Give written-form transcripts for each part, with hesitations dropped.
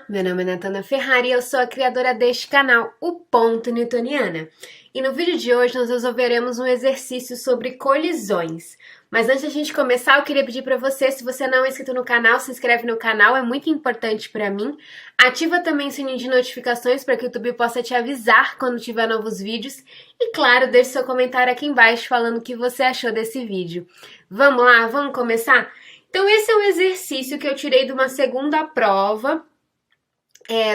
Meu nome é Natana Ferrari e eu sou a criadora deste canal, o Ponto Newtoniana. E no vídeo de hoje nós resolveremos um exercício sobre colisões. Mas antes de a gente começar, eu queria pedir para você, se você não é inscrito no canal, se inscreve no canal, é muito importante para mim. Ativa também o sininho de notificações para que o YouTube possa te avisar quando tiver novos vídeos. E claro, deixe seu comentário aqui embaixo falando o que você achou desse vídeo. Vamos lá, vamos começar? Então esse é um exercício que eu tirei de uma segunda prova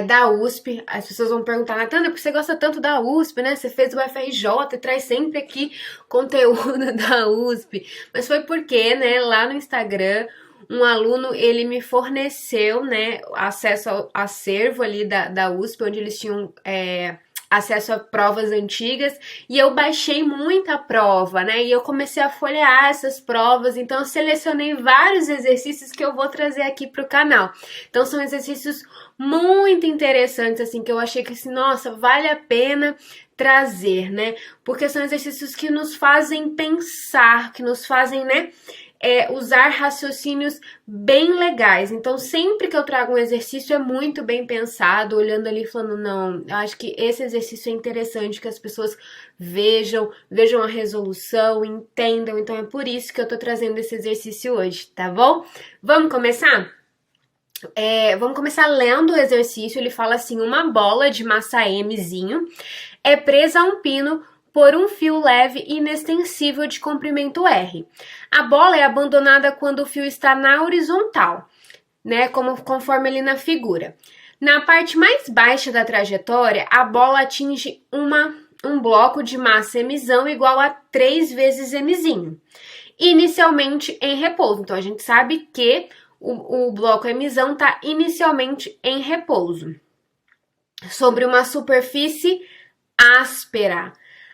da USP. As pessoas vão perguntar, Natana, por que você gosta tanto da USP, né? Você fez o FRJ e traz sempre aqui conteúdo da USP. Mas foi porque, né, lá no Instagram, um aluno, ele me forneceu, né, acesso ao acervo ali da USP, onde eles tinham acesso a provas antigas, e eu baixei muita prova, né, e eu comecei a folhear essas provas, então eu selecionei vários exercícios que eu vou trazer aqui pro canal. Então são exercícios muito interessantes, assim, que eu achei que, assim, nossa, vale a pena trazer, né, porque são exercícios que nos fazem pensar, que nos fazem, né, usar raciocínios bem legais. Então, sempre que eu trago um exercício é muito bem pensado, olhando ali e falando, não, eu acho que esse exercício é interessante, que as pessoas vejam a resolução, entendam. Então, é por isso que eu tô trazendo esse exercício hoje, tá bom? Vamos começar? Vamos começar lendo o exercício. Ele fala assim, uma bola de massa Mzinho é presa a um pino por um fio leve e inextensível de comprimento R. A bola é abandonada quando o fio está na horizontal, né, conforme ali na figura. Na parte mais baixa da trajetória, a bola atinge um bloco de massa Mzão igual a 3 vezes Mzinho, inicialmente em repouso. Então, a gente sabe que o bloco Mzão está inicialmente em repouso, sobre uma superfície áspera.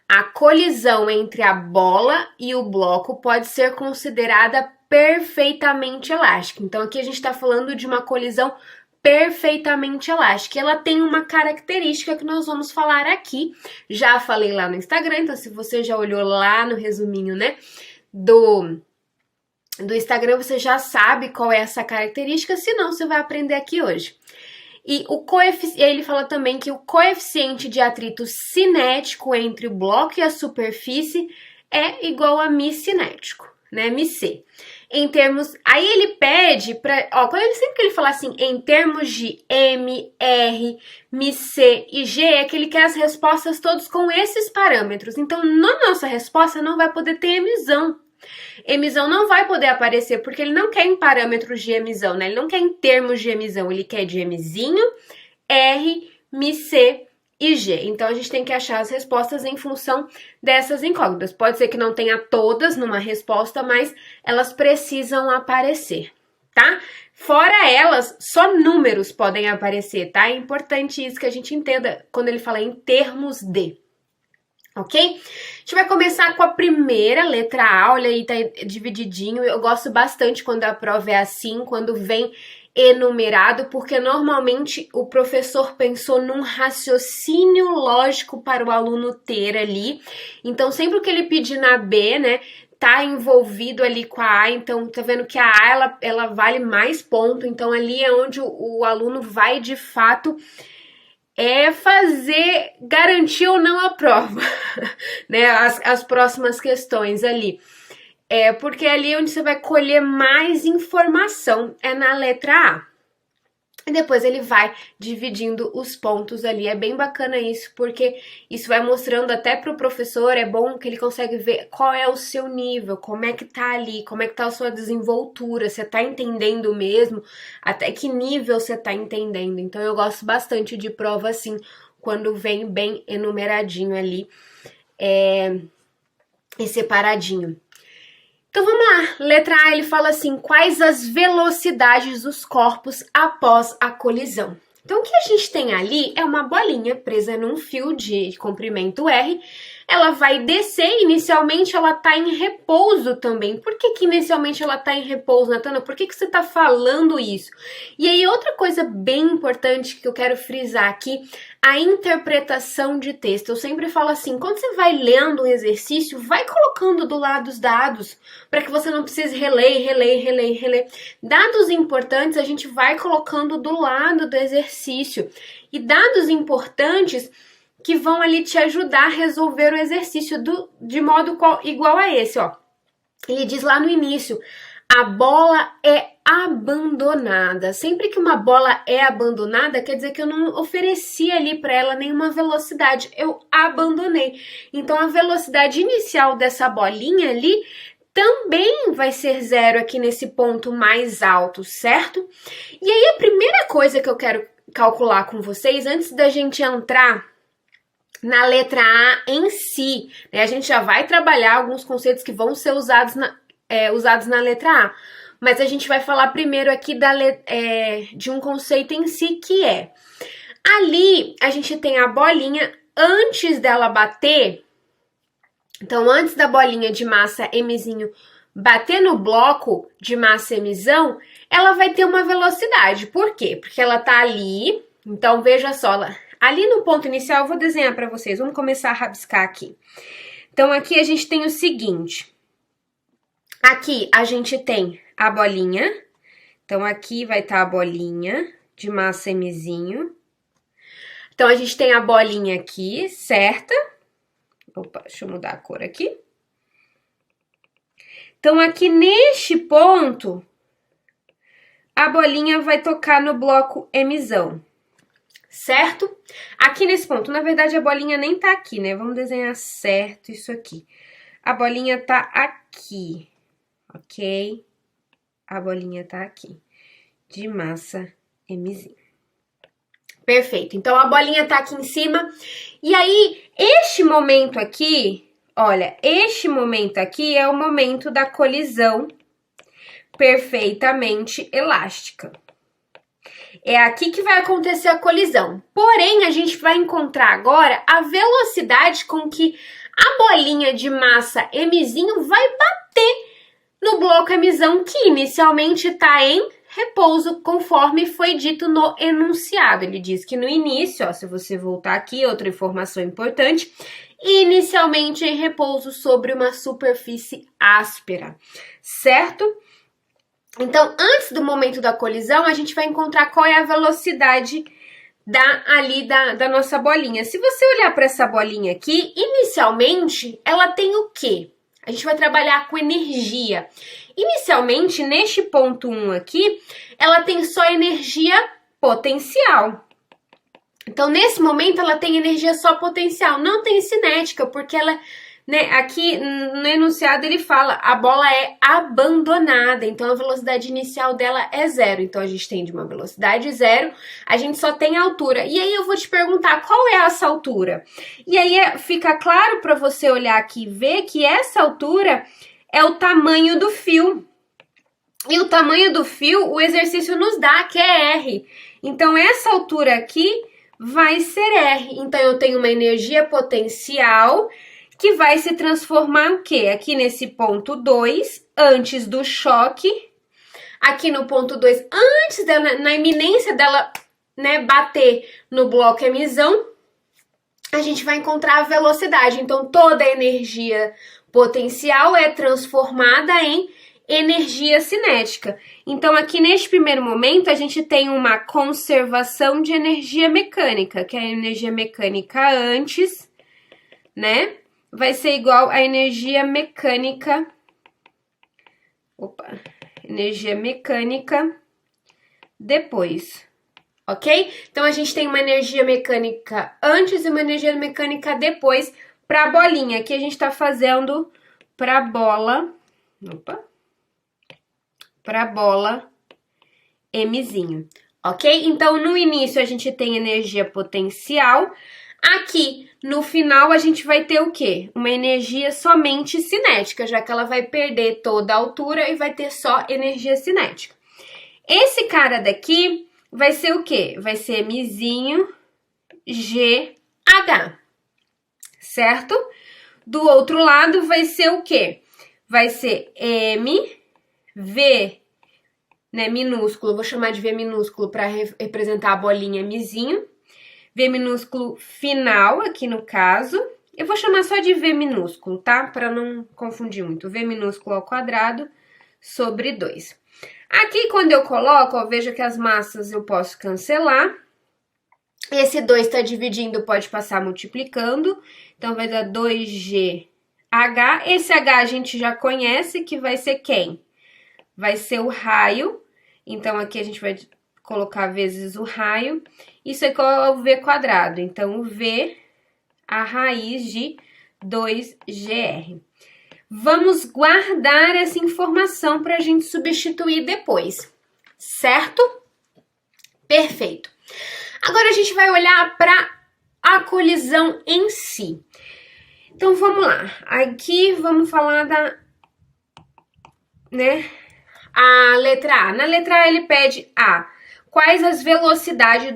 A colisão entre a bola e o bloco pode ser considerada perfeitamente elástica. Então, aqui a gente está falando de uma colisão perfeitamente elástica. Ela tem uma característica que nós vamos falar aqui. Já falei lá no Instagram, então se você já olhou lá no resuminho, né, do Instagram, você já sabe qual é essa característica, senão você vai aprender aqui hoje. E ele fala também que o coeficiente de atrito cinético entre o bloco e a superfície é igual a μ cinético, né? μc. Em termos, aí ele pede para, sempre que ele fala assim, em termos de M, R, μc e G, é que ele quer as respostas todas com esses parâmetros. Então, na nossa resposta não vai poder ter Mzão. Mzão não vai poder aparecer, porque ele não quer em parâmetros de Mzão, né? Ele não quer em termos de Mzão, ele quer de Mzinho, R, μc e G. Então, a gente tem que achar as respostas em função dessas incógnitas. Pode ser que não tenha todas numa resposta, mas elas precisam aparecer, tá? Fora elas, só números podem aparecer, tá? É importante isso que a gente entenda quando ele fala em termos de. Ok? A gente vai começar com a primeira letra A, olha aí, tá divididinho. Eu gosto bastante quando a prova é assim, quando vem enumerado, porque normalmente o professor pensou num raciocínio lógico para o aluno ter ali. Então, sempre que ele pedir na B, né, tá envolvido ali com a A, então tá vendo que a A, ela vale mais ponto, então ali é onde o aluno vai de fato garantir ou não a prova, né, as próximas questões ali. Porque ali é onde você vai colher mais informação, é na letra A. E depois ele vai dividindo os pontos ali, é bem bacana isso, porque isso vai mostrando até para o professor, é bom que ele consegue ver qual é o seu nível, como é que tá ali, como é que tá a sua desenvoltura, você tá entendendo mesmo, até que nível você tá entendendo. Então eu gosto bastante de prova assim, quando vem bem enumeradinho ali, e separadinho. Então vamos lá, letra A, ele fala assim, quais as velocidades dos corpos após a colisão? Então o que a gente tem ali é uma bolinha presa num fio de comprimento R, ela vai descer. Inicialmente ela tá em repouso também. Por que inicialmente ela tá em repouso, Natana? Por que você tá falando isso? E aí, outra coisa bem importante que eu quero frisar aqui, a interpretação de texto. Eu sempre falo assim, quando você vai lendo um exercício, vai colocando do lado os dados, para que você não precise reler. Dados importantes a gente vai colocando do lado do exercício. E dados importantes que vão ali te ajudar a resolver o exercício de modo igual a esse, ó. Ele diz lá no início, a bola é abandonada. Sempre que uma bola é abandonada, quer dizer que eu não ofereci ali para ela nenhuma velocidade, eu abandonei. Então a velocidade inicial dessa bolinha ali também vai ser zero aqui nesse ponto mais alto, certo? E aí a primeira coisa que eu quero calcular com vocês, antes da gente entrar na letra A em si, né? A gente já vai trabalhar alguns conceitos que vão ser usados na letra A, mas a gente vai falar primeiro aqui de um conceito em si, que é, ali a gente tem a bolinha, antes dela bater, então antes da bolinha de massa Mzinho bater no bloco de massa Mzão, ela vai ter uma velocidade. Por quê? Porque ela tá ali, então veja só, ali no ponto inicial, eu vou desenhar para vocês, vamos começar a rabiscar aqui. Então aqui a gente tem o seguinte, aqui a gente tem a bolinha, então aqui vai estar a bolinha de massa Mzinho. Então a gente tem a bolinha aqui, certa? Opa, deixa eu mudar a cor aqui. Então aqui neste ponto, a bolinha vai tocar no bloco Mzão, certo? Aqui nesse ponto, na verdade a bolinha nem tá aqui, né? Vamos desenhar certo isso aqui. A bolinha tá aqui, ok? A bolinha tá aqui, de massa Mzinho. Perfeito, então a bolinha tá aqui em cima. E aí, este momento aqui, olha, este momento aqui é o momento da colisão perfeitamente elástica. É aqui que vai acontecer a colisão. Porém, a gente vai encontrar agora a velocidade com que a bolinha de massa Mzinho vai bater no bloco Mzão, que inicialmente está em repouso, conforme foi dito no enunciado. Ele diz que no início, ó, se você voltar aqui, outra informação importante, inicialmente em repouso sobre uma superfície áspera, certo? Então, antes do momento da colisão, a gente vai encontrar qual é a velocidade da nossa bolinha. Se você olhar para essa bolinha aqui, inicialmente, ela tem o quê? A gente vai trabalhar com energia. Inicialmente, neste ponto 1 aqui, ela tem só energia potencial. Então, nesse momento, ela tem energia só potencial, não tem cinética, porque ela, né, aqui no enunciado ele fala, a bola é abandonada, então a velocidade inicial dela é zero. Então, a gente tem de uma velocidade zero, a gente só tem a altura. E aí eu vou te perguntar, qual é essa altura? E aí fica claro para você olhar aqui e ver que essa altura é o tamanho do fio. E o tamanho do fio, o exercício nos dá, que é R. Então, essa altura aqui vai ser R. Então, eu tenho uma energia potencial que vai se transformar o quê? Aqui nesse ponto 2, antes do choque. Aqui no ponto 2, antes dela, na iminência dela, né, bater no bloco Mzão, a gente vai encontrar a velocidade. Então, toda a energia potencial é transformada em energia cinética. Então, aqui neste primeiro momento, a gente tem uma conservação de energia mecânica, que é a energia mecânica antes, né? Vai ser igual a energia mecânica. Energia mecânica depois. Ok? Então, a gente tem uma energia mecânica antes e uma energia mecânica depois para a bolinha. Aqui a gente está fazendo para a bola. Para a bola Mzinho. Ok? Então, no início a gente tem energia potencial. Aqui, no final, a gente vai ter o quê? Uma energia somente cinética, já que ela vai perder toda a altura e vai ter só energia cinética. Esse cara daqui vai ser o quê? Vai ser Mzinho GH, certo? Do outro lado vai ser o quê? Vai ser M, V, né, minúsculo, vou chamar de V minúsculo para representar a bolinha Mzinho. V minúsculo final, aqui no caso. Eu vou chamar só de V minúsculo, tá? Para não confundir muito. V minúsculo ao quadrado sobre 2. Aqui, quando eu coloco, ó, veja que as massas eu posso cancelar. Esse 2 está dividindo, pode passar multiplicando. Então, vai dar 2GH. Esse H a gente já conhece, que vai ser quem? Vai ser o raio. Então, aqui a gente vai colocar vezes o raio. Isso aqui é o V quadrado. Então, o V, a raiz de 2GR. Vamos guardar essa informação para a gente substituir depois, certo? Perfeito. Agora a gente vai olhar para a colisão em si. Então vamos lá. Aqui vamos falar da, né? A letra A. Na letra A ele pede A. Quais as velocidades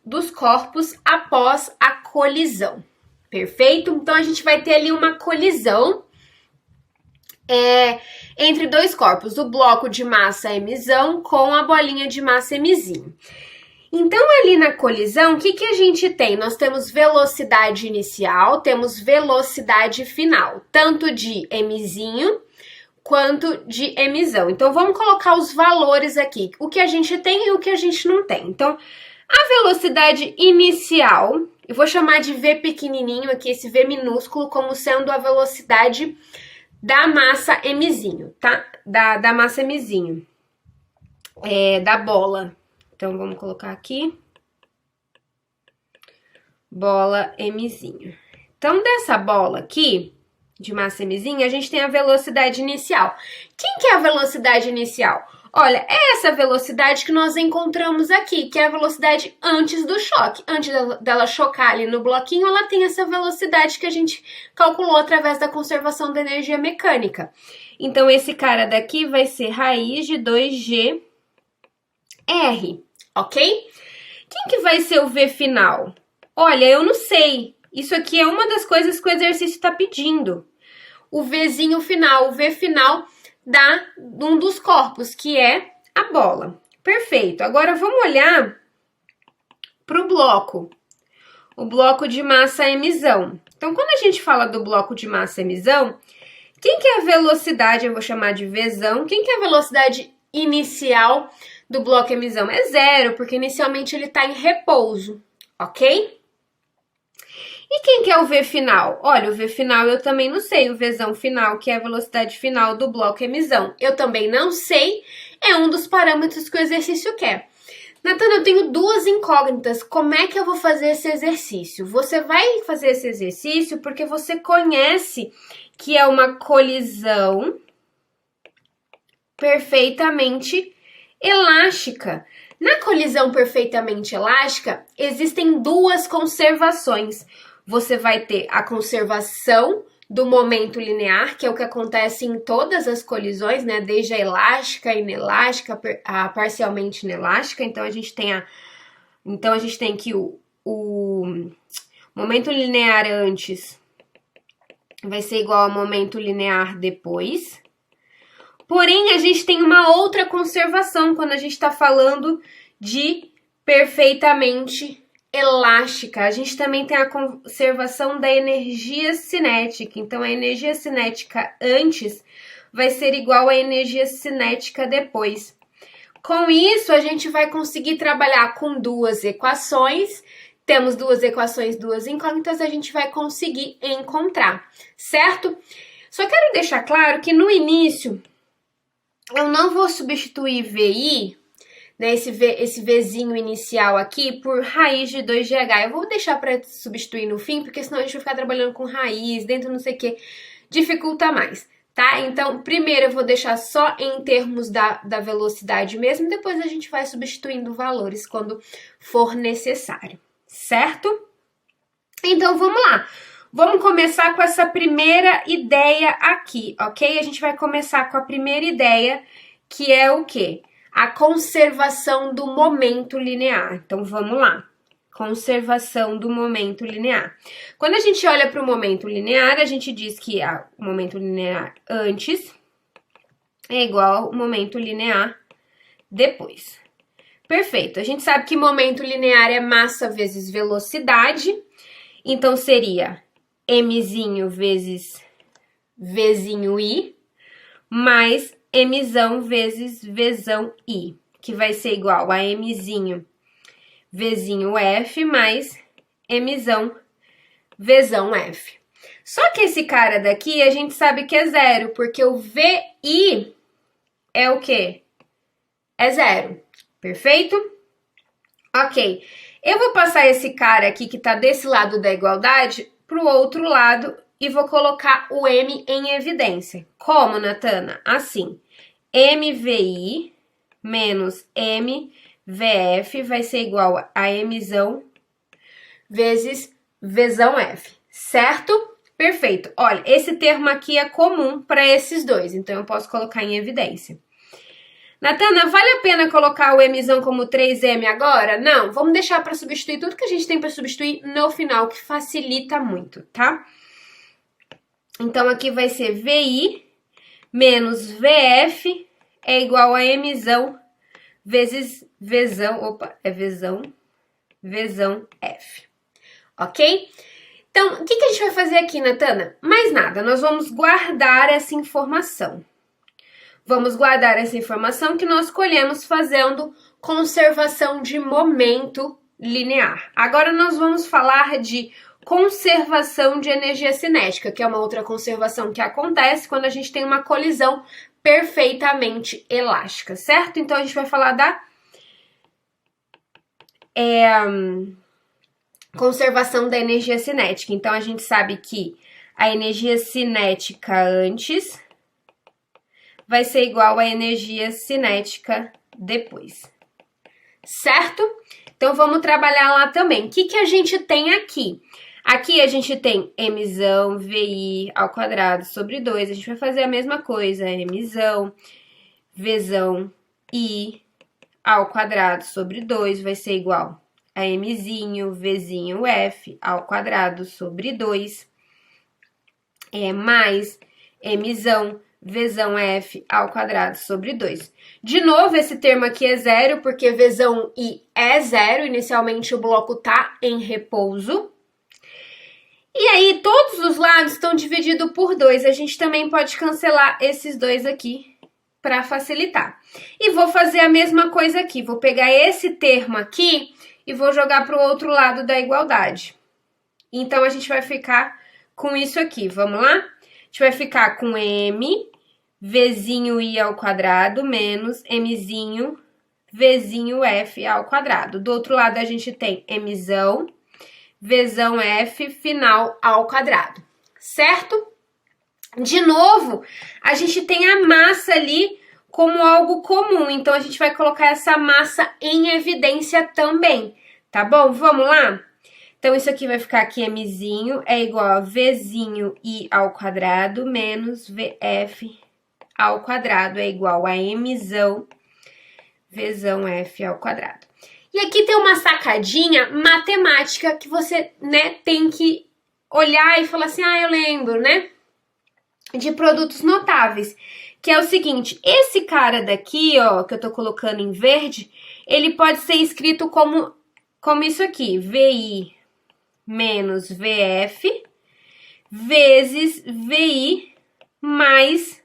dos corpos após a colisão? Perfeito? Então a gente vai ter ali uma colisão entre dois corpos, o bloco de massa Mzão com a bolinha de massa Mzinho. Então, ali na colisão, o que a gente tem? Nós temos velocidade inicial, temos velocidade final, tanto de Mzinho quanto de Mzão. Então, vamos colocar os valores aqui, o que a gente tem e o que a gente não tem. Então, a velocidade inicial, eu vou chamar de V pequenininho aqui, esse V minúsculo, como sendo a velocidade da massa Mzinho, tá? Da massa Mzinho, da bola. Então, vamos colocar aqui, bola Mzinho. Então, dessa bola aqui, de massa Mzinho, a gente tem a velocidade inicial. Quem que é a velocidade inicial? Olha, é essa velocidade que nós encontramos aqui, que é a velocidade antes do choque. Antes dela chocar ali no bloquinho, ela tem essa velocidade que a gente calculou através da conservação da energia mecânica. Então, esse cara daqui vai ser raiz de 2GR. Ok? Quem que vai ser o V final? Olha, eu não sei. Isso aqui é uma das coisas que o exercício está pedindo. O Vzinho final, o V final dá um dos corpos, que é a bola. Perfeito. Agora, vamos olhar para o bloco de massa Mzão. Então, quando a gente fala do bloco de massa Mzão, quem que é a velocidade? Eu vou chamar de Vzão. Quem que é a velocidade inicial do bloco Mzão? É 0, porque inicialmente ele está em repouso, ok? E quem que é o V final? Olha, o V final eu também não sei. O Vzão final, que é a velocidade final do bloco Mzão, eu também não sei. É um dos parâmetros que o exercício quer. Natana, eu tenho duas incógnitas. Como é que eu vou fazer esse exercício? Você vai fazer esse exercício porque você conhece que é uma colisão perfeitamente elástica. Na colisão perfeitamente elástica, existem duas conservações. Você vai ter a conservação do momento linear, que é o que acontece em todas as colisões, né? Desde a elástica, inelástica, a parcialmente inelástica. Então, a gente tem que o momento linear antes vai ser igual ao momento linear depois. Porém, a gente tem uma outra conservação quando a gente está falando de perfeitamente elástica. A gente também tem a conservação da energia cinética. Então, a energia cinética antes vai ser igual à energia cinética depois. Com isso, a gente vai conseguir trabalhar com duas equações. Temos duas equações, duas incógnitas, a gente vai conseguir encontrar, certo? Só quero deixar claro que no início eu não vou substituir VI, né, esse Vzinho inicial aqui, por raiz de 2GH. Eu vou deixar para substituir no fim, porque senão a gente vai ficar trabalhando com raiz, dentro não sei o que, dificulta mais, tá? Então, primeiro eu vou deixar só em termos da velocidade mesmo, depois a gente vai substituindo valores quando for necessário, certo? Então, vamos lá. Vamos começar com essa primeira ideia aqui, ok? A gente vai começar com a primeira ideia, que é o quê? A conservação do momento linear. Então, vamos lá. conservação do momento linear. Quando a gente olha para o momento linear, a gente diz que o momento linear antes é igual ao momento linear depois. Perfeito. A gente sabe que momento linear é massa vezes velocidade. Então, seria mzinho vezes vzinho i, mais mzão vezes vzão i, que vai ser igual a mzinho vzinho f mais mzão vzão f. Só que esse cara daqui, a gente sabe que é zero, porque o vi é o quê? É zero. Perfeito? Ok. Eu vou passar esse cara aqui que tá desse lado da igualdade pro outro lado e vou colocar o m em evidência. Como, Natana? Assim. mvi menos mvf vai ser igual a mzão vezes vzão f. Certo? Perfeito. Olha, esse termo aqui é comum para esses dois, então eu posso colocar em evidência. Natana, vale a pena colocar o mzão como 3m agora? Não, vamos deixar para substituir tudo que a gente tem para substituir no final, que facilita muito, tá? Então, aqui vai ser vi menos vf é igual a mzão vezes vzão, vzão f, ok? Então, o que a gente vai fazer aqui, Natana? Mais nada, nós vamos guardar essa informação. Vamos guardar essa informação que nós colhemos fazendo conservação de momento linear. Agora nós vamos falar de conservação de energia cinética, que é uma outra conservação que acontece quando a gente tem uma colisão perfeitamente elástica, certo? Então a gente vai falar da conservação da energia cinética. Então a gente sabe que a energia cinética antes vai ser igual à energia cinética depois, certo? Então, vamos trabalhar lá também. O que a gente tem aqui? Aqui a gente tem mzão vi ao quadrado sobre 2. A gente vai fazer a mesma coisa, mzão vzão i ao quadrado sobre 2 vai ser igual a mzinho vzinho f ao quadrado sobre 2, mais mzão vzão f ao quadrado sobre 2. De novo, esse termo aqui é zero, porque vzão i é zero. Inicialmente, o bloco tá em repouso. E aí, todos os lados estão divididos por 2. A gente também pode cancelar esses dois aqui para facilitar. E vou fazer a mesma coisa aqui. Vou pegar esse termo aqui e vou jogar para o outro lado da igualdade. Então, a gente vai ficar com isso aqui. Vamos lá? A gente vai ficar com m vzinho i ao quadrado menos mzinho vzinho f ao quadrado. Do outro lado, a gente tem mzão vzão f final ao quadrado, certo? De novo, a gente tem a massa ali como algo comum, então a gente vai colocar essa massa em evidência também, tá bom? Vamos lá? Então, isso aqui vai ficar aqui, mzinho é igual a vzinho i ao quadrado menos vf ao quadrado é igual a mzão vzão f ao quadrado. E aqui tem uma sacadinha matemática que você, né, tem que olhar e falar assim, eu lembro, né, de produtos notáveis, que é o seguinte, esse cara daqui, ó, que eu tô colocando em verde, ele pode ser escrito como isso aqui, vi menos vf vezes vi mais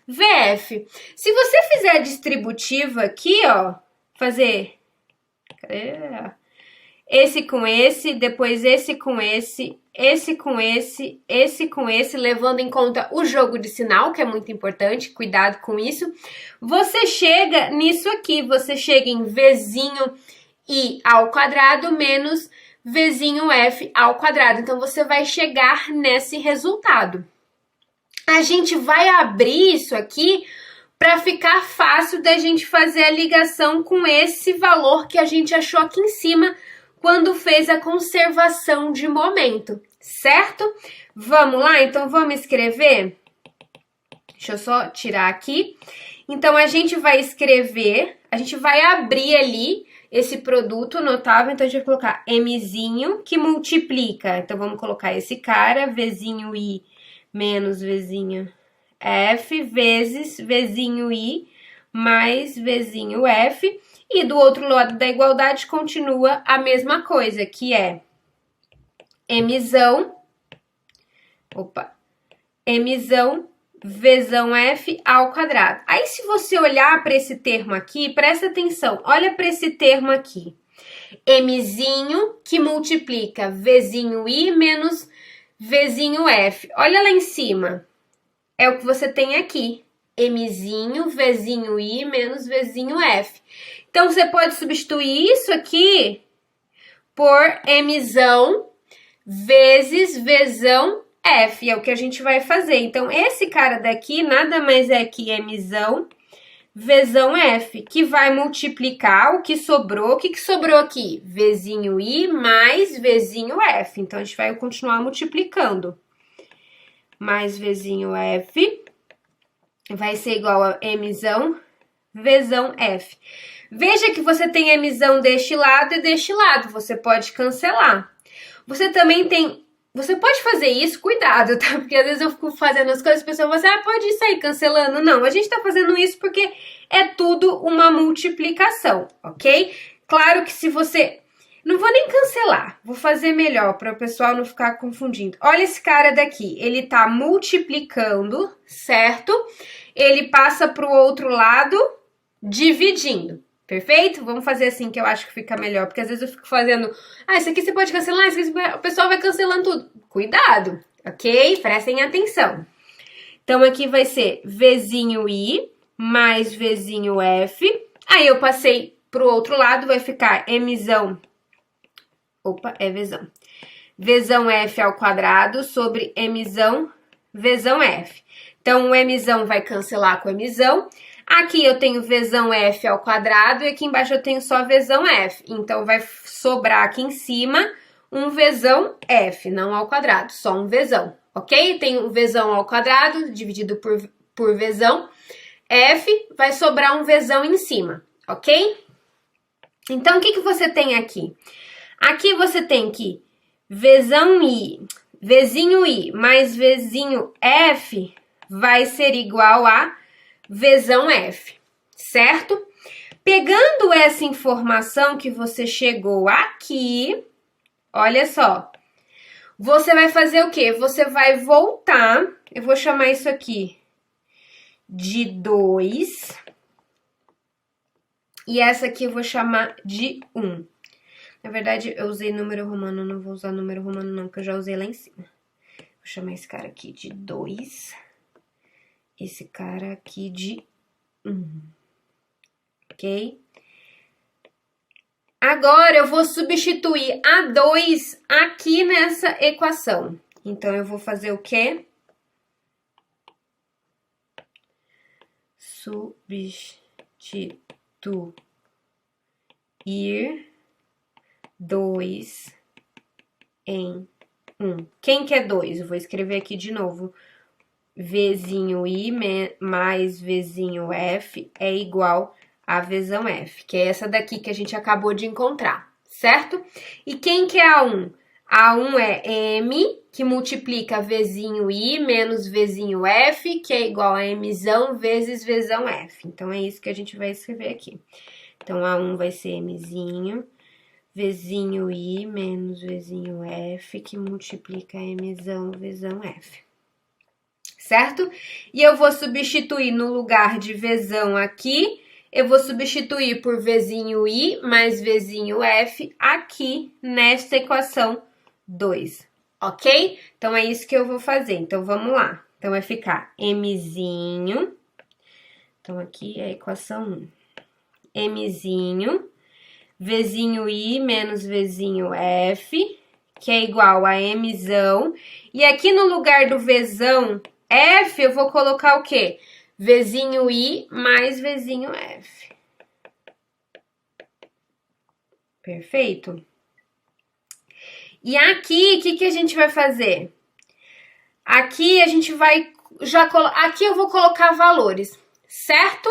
vf. Se você fizer a distributiva aqui, ó, fazer esse com esse, depois esse com esse, esse com esse, esse com esse, levando em conta o jogo de sinal, que é muito importante, cuidado com isso. Você chega nisso aqui, você chega em vzinho i ao quadrado menos vzinho f ao quadrado. Então, você vai chegar nesse resultado. A gente vai abrir isso aqui para ficar fácil da gente fazer a ligação com esse valor que a gente achou aqui em cima quando fez a conservação de momento, certo? Vamos lá? Então, vamos escrever? Deixa eu só tirar aqui. Então, a gente vai escrever, a gente vai abrir ali esse produto notável, então a gente vai colocar Mzinho que multiplica. Então vamos colocar esse cara, Vzinho I menos Vzinho F, vezes Vzinho I mais Vzinho F. E do outro lado da igualdade continua a mesma coisa, que é Mzão, Mzão, Vzão F ao quadrado. Aí, se você olhar para esse termo aqui, presta atenção, olha para esse termo aqui. Mzinho que multiplica Vzinho I menos Vzinho F. Olha lá em cima, é o que você tem aqui. Mzinho, Vzinho I menos Vzinho F. Então, você pode substituir isso aqui por Mzão vezes Vzão F, é o que a gente vai fazer. Então, esse cara daqui nada mais é que Mzão, Vzão F, que vai multiplicar o que sobrou. O que sobrou aqui? Vzinho I mais Vzinho F. Então, a gente vai continuar multiplicando. Mais Vzinho F vai ser igual a Mzão, Vzão F. Veja que você tem Mzão deste lado e deste lado. Você pode cancelar. Você também tem... Você pode fazer isso, cuidado, tá? Porque às vezes eu fico fazendo as coisas e a pessoa fala assim, pode sair cancelando. Não, a gente tá fazendo isso porque é tudo uma multiplicação, ok? Claro que se você... Não vou nem cancelar, vou fazer melhor para o pessoal não ficar confundindo. Olha esse cara daqui, ele tá multiplicando, certo? Ele passa pro outro lado dividindo. Perfeito? Vamos fazer assim que eu acho que fica melhor, porque às vezes eu fico fazendo... isso aqui você pode cancelar, isso aqui o pessoal vai cancelando tudo. Cuidado, ok? Prestem atenção. Então, aqui vai ser Vzinho I mais Vzinho F. Aí, eu passei pro outro lado, vai ficar Mzão... Vzão. Vzão F ao quadrado sobre Mzão, Vzão F. Então, o Mzão vai cancelar com o Mzão. Aqui eu tenho Vzão F ao quadrado e aqui embaixo eu tenho só Vzão F. Então, vai sobrar aqui em cima um Vzão F, não ao quadrado, só um Vzão, ok? Tem um Vzão ao quadrado dividido por Vzão F, vai sobrar um Vzão em cima, ok? Então, o que você tem aqui? Aqui você tem que Vzão I, Vzinho I mais Vzinho F vai ser igual a Vzão F, certo? Pegando essa informação que você chegou aqui, olha só, você vai fazer o quê? Você vai voltar, eu vou chamar isso aqui de 2, e essa aqui eu vou chamar de 1. Na verdade, eu usei número romano, não vou usar número romano não, porque eu já usei lá em cima. Vou chamar esse cara aqui de 2, esse cara aqui de 1, ok? Agora, eu vou substituir a 2 aqui nessa equação. Então, eu vou fazer o quê? Substituir 2 em 1. Quem que é 2? Eu vou escrever aqui de novo. Vzinho I mais Vzinho F é igual a Vzão F, que é essa daqui que a gente acabou de encontrar, certo? E quem que é a 1? A 1 é M, que multiplica Vzinho I menos Vzinho F, que é igual a Mzão vezes Vzão F. Então, é isso que a gente vai escrever aqui. Então, a 1 vai ser Mzinho, Vzinho I menos Vzinho F, que multiplica Mzão, Vzão F. Certo? E eu vou substituir no lugar de Vzão aqui, eu vou substituir por Vzinho I mais Vzinho F aqui nesta equação 2, ok? Então, é isso que eu vou fazer. Então, vamos lá. Então, vai ficar Mzinho, então, aqui é a equação 1. Mzinho, Vzinho I menos Vzinho F, que é igual a Mzão. E aqui no lugar do Vzão F, eu vou colocar o quê? Vzinho I mais Vzinho F. Perfeito? E aqui, o que a gente vai fazer? Aqui a gente vai aqui eu vou colocar valores, certo?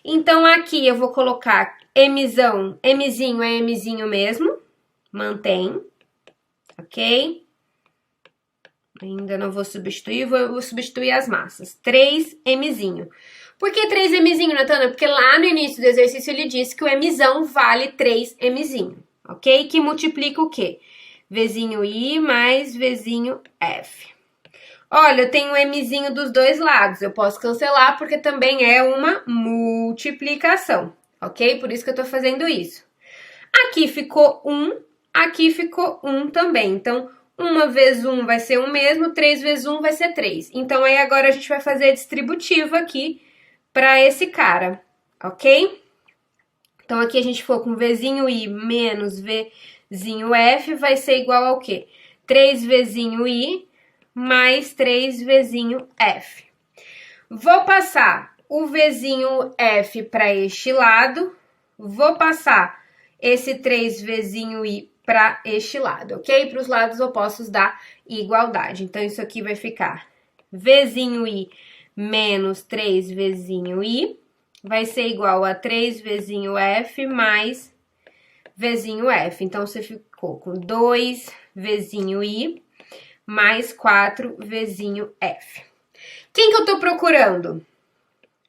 Então, aqui eu vou colocar Mzinho é Mzinho mesmo, mantém, ok? Ainda não vou substituir, vou substituir as massas. 3Mzinho. Por que 3Mzinho, Natana? Porque lá no início do exercício ele disse que o Mzão vale 3Mzinho, ok? Que multiplica o quê? Vzinho I mais Vzinho F. Olha, eu tenho um Mzinho dos dois lados, eu posso cancelar porque também é uma multiplicação, ok? Por isso que eu tô fazendo isso. Aqui ficou 1, aqui ficou 1 também, então 1 vezes 1 vai ser 1 mesmo, 3 vezes 1 vai ser 3. Então aí agora a gente vai fazer a distributiva aqui para esse cara, ok? Então aqui a gente ficou com Vzinho I menos Vzinho F vai ser igual ao quê? 3 Vzinho I mais 3 Vzinho F. Vou passar o Vzinho F para este lado, vou passar esse 3 Vzinho I para este lado, ok? Para os lados opostos da igualdade. Então, isso aqui vai ficar Vzinho I menos 3 Vzinho I vai ser igual a 3 Vzinho F mais Vzinho F. Então, você ficou com 2 Vzinho I mais 4 Vzinho F. Quem que eu tô procurando?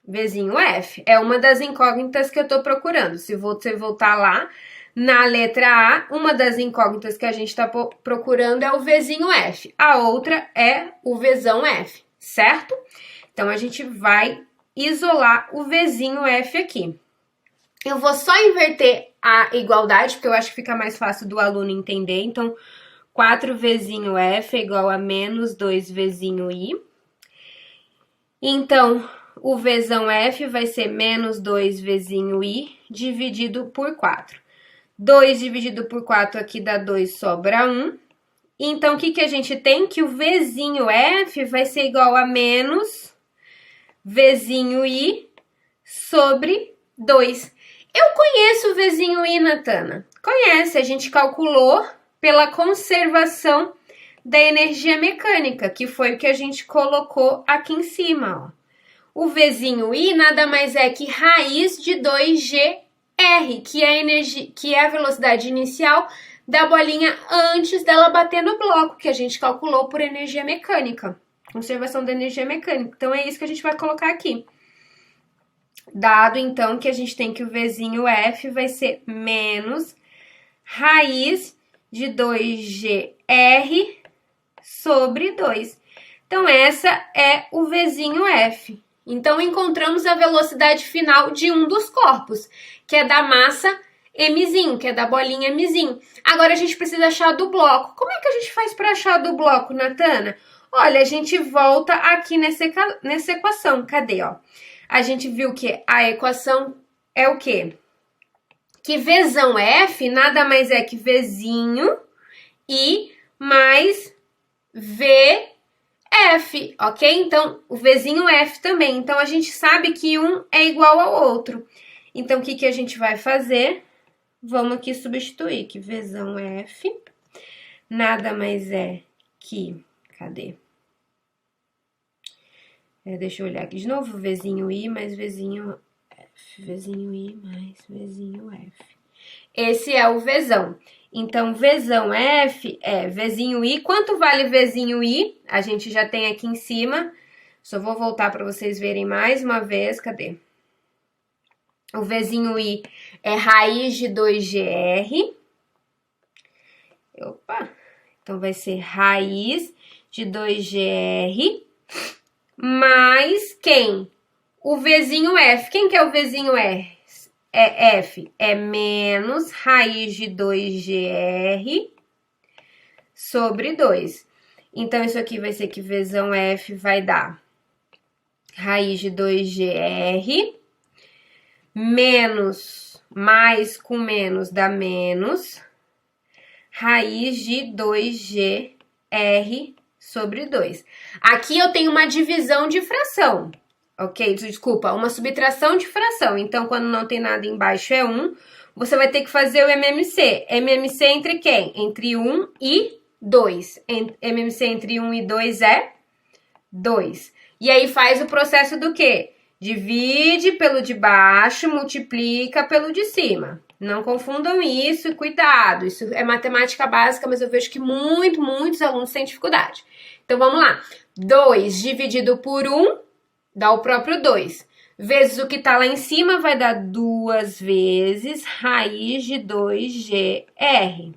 Vzinho F. É uma das incógnitas que eu tô procurando. Se você voltar lá na letra A, uma das incógnitas que a gente tá procurando é o Vzinho F. A outra é o Vzão F, certo? Então, a gente vai isolar o Vzinho F aqui. Eu vou só inverter a igualdade, porque eu acho que fica mais fácil do aluno entender. Então, 4 Vzinho F é igual a menos 2 Vzinho I. Então, o Vzão F vai ser menos 2 Vzinho I dividido por 4. 2 dividido por 4 aqui dá 2, sobra 1. Então, o que a gente tem? Que o Vzinho F vai ser igual a menos Vzinho I sobre 2. Eu conheço o Vzinho I, Natana. Conhece, a gente calculou pela conservação da energia mecânica, que foi o que a gente colocou aqui em cima, ó. O Vzinho I nada mais é que raiz de 2GR, que é a velocidade inicial da bolinha antes dela bater no bloco, que a gente calculou por energia mecânica. Conservação da energia mecânica. Então, é isso que a gente vai colocar aqui. Dado, então, que a gente tem que o Vzinho F vai ser menos raiz de 2GR sobre 2. Então, essa é o Vzinho F. Então, encontramos a velocidade final de um dos corpos, que é da massa Mzinho, que é da bolinha Mzinho. Agora, a gente precisa achar do bloco. Como é que a gente faz para achar do bloco, Natana? Olha, a gente volta aqui nessa equação. Cadê, ó? A gente viu que a equação é o quê? Que Vzão F nada mais é que Vzinho I mais VF, ok? Então, o Vzinho F também. Então, a gente sabe que um é igual ao outro. Então, o que a gente vai fazer? Vamos aqui substituir que Vzão F nada mais é que... Cadê? Deixa eu olhar aqui de novo. Vzinho I mais Vzinho F. Vzinho I mais Vzinho F. Esse é o Vzão. Então, Vzão F é Vzinho I. Quanto vale Vzinho I? A gente já tem aqui em cima. Só vou voltar para vocês verem mais uma vez. Cadê? O Vzinho I é raiz de 2GR. Opa! Então, vai ser raiz de 2GR mais quem? O Vzinho F. Quem que é o Vzinho F? F é menos raiz de 2GR sobre 2. Então, isso aqui vai ser que Vzão F vai dar raiz de 2GR menos, mais com menos dá menos, raiz de 2GR sobre 2. Aqui eu tenho uma divisão de fração, ok? Desculpa, uma subtração de fração. Então, quando não tem nada embaixo é 1, você vai ter que fazer o MMC. MMC entre quem? Entre 1 e 2. MMC entre 1 e 2 é 2. E aí faz o processo do quê? Divide pelo de baixo, multiplica pelo de cima. Não confundam isso e cuidado. Isso é matemática básica, mas eu vejo que muitos alunos têm dificuldade. Então, vamos lá. 2 dividido por 1 dá o próprio 2. Vezes o que tá lá em cima vai dar 2 vezes raiz de 2GR.